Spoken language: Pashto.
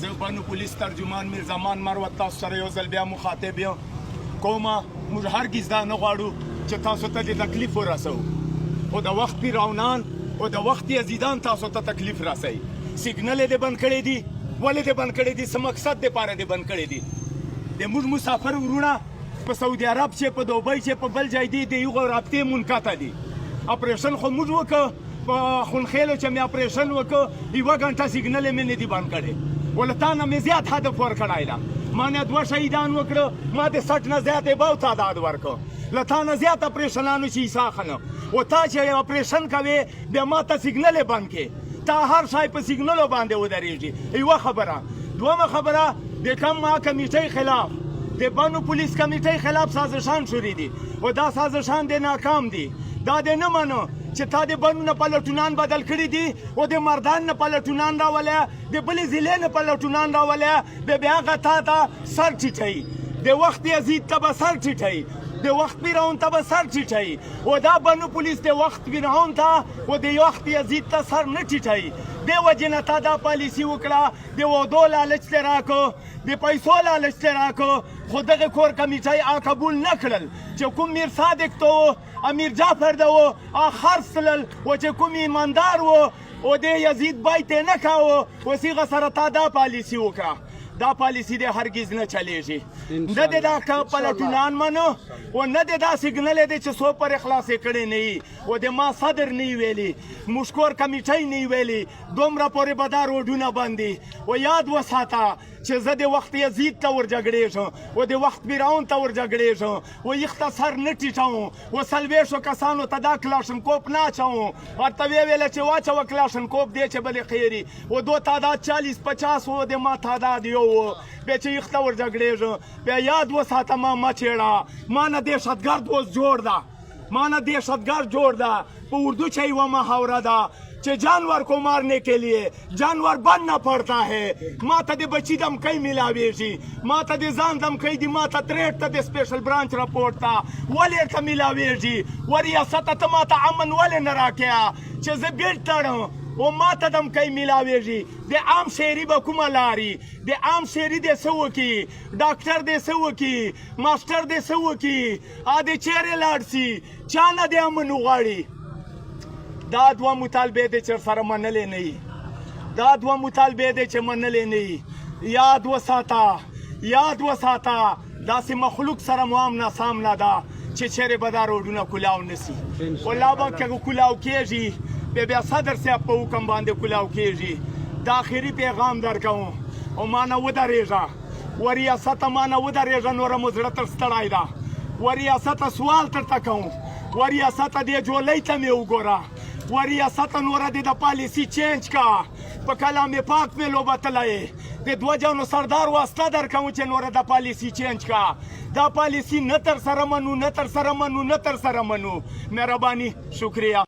زه بنو پولیس ترجمان میرزمان مروت تاسو سره یو ځل بیا مخاطب یم کومه موږ هرګز دا نه غواړو چې تاسو ته د تکلیف ورسوو خو د وخت پیرونان او د وخت یزیدان تاسو ته تکلیف رسوي سیګنل یې بند کړی دي ولې دې بند کړی دي څه مقصد دپاره دې بند کړی دي د موږ مسافر ورونه په سعودي عرب چې په دوبۍ چې په بل ځای دي د یوغو رابطې منقطع دي اپریشن خو موږ وکړه په خونخیلو چې مې اپریشن وکړه یوه ګنټه سیګنل یې مې نه دي بند کړی ولې تا نه مې زیات هدف ورکړی ده ما نه 2 شهیدان وکړه ما د 60 نه زیات یې باو تعداد ورکړه له تا نه زیات اپریشنانو چې ایساخه نه و تا چې اپریشن کوې بیا ما ته سیګنل یې بند کړې تا هر شی په سیګنلو باندې ودرېږي یوه خبره دویمه خبره د کم ما کمیټۍ خلاف د بنو پولیس کمیټۍ خلاف سازشان شروع دي و دا سازشان د ناکام دي دا د نه منو چې تا د بنو نه پلټونان بدل کړي دي او د مردان نه پلټونان راولې د بلې ضلعې نه پلټونان راولې بیا هغه تا ته سر ټیټوي د وخت یزید ته به سر ټیټوي د وخت پیرون ته به سر ټیټوي او دا بنو پولیس د وخت پیرون ته او د وخت یزید ته سر نه ټیټوي دې وجې نه تا دا پالیسي وکړه د ودو لالچ ته راکړو د پیسو لالچ ته راکړو خو دغه کور کمیټۍ قبول نه کړل چې کوم میر صادق ته و امیر جعفر ده و خرڅ تلل و چې کوم ایماندار و او د یزید بیت یې نه کاوه اوس هغه سره تا دا پالیسي وکړه دا پالیسي دی هرګز نه چلیږي نه دی دا پلټونان منو او نه دی دا سیګنل دی چې څو پرې خلاصې کړی نه وي او د ما صدر نه وي ویلي موږ کور کمیټۍ نه وي ویلي دومره پورې به دا روډونه بند دي او یاد وساته چې زه د وخت یزید ته ورجګړېږم او د وخت فرعون ته ورجګړېږم او یخ ته سر نه ټیټوم او 40 کسانو ته دا کلاشنکوپ نه اچوم ورته ویې ویله چې واچوه کلاشنکوپ دی چې بلې خیري او دو تعداد 40-50 و د ما تعداد یو و بیا چې یخ ته ورجګړېږم بیا یاد وساته ما مه چېړه ما نه دهشتګرد اوس جوړ ده ما نه دهشتګرد جوړ ده په اردو چې یوه محاوره ده چې جانور کو مارنے کے لیے جانور بننا پڑتا ہے ما ته د بچی دمکۍ میلاویږي ما ته د ځان دمکۍ دي ما ته تریټ ته د سپیشل برانچ راپورټ ته ولې ته میلاویږي و ریاست ته ما ته امن ولې نه راکړه چې زه بیل تړم او ما ته دمکۍ میلاویږي د عام شهري به کومه لاري د عام شهري دې څه وکړي ډاکټر دې څه وکړي ماسټر دې څه وکړي د چیرې لاړ شي چا نه د امن وغواړي دا دوه مطالبې دي چې سره منلې نه وي دا دوه مطالبې دي چې منلې نه وي یاد وساته داسې مخلوق سره مو هم ناسامنه ده چې چیرې به دا روډونه کولاو نه سي ولا به که کولاو کېږي بیا صدر صاحب په حکم باندې کولاو کېږي دا آخري پیغام درکوم او ما نه ودرېږه و ریاسته ما نه ودرېږه نوره مو زړه تر ستړی ده و ریاسته سوال درته کوم و ریاسته دې جولۍ ته مې وګوره و ریاست نوره د پالیسی چینج کا په کلام پاک مې لوبتلی د 2 جانو سردار واسطه درکوم چې نوره د پالیسی چینج کا دا پالیسی نه تر سره منو مهرباني شکریه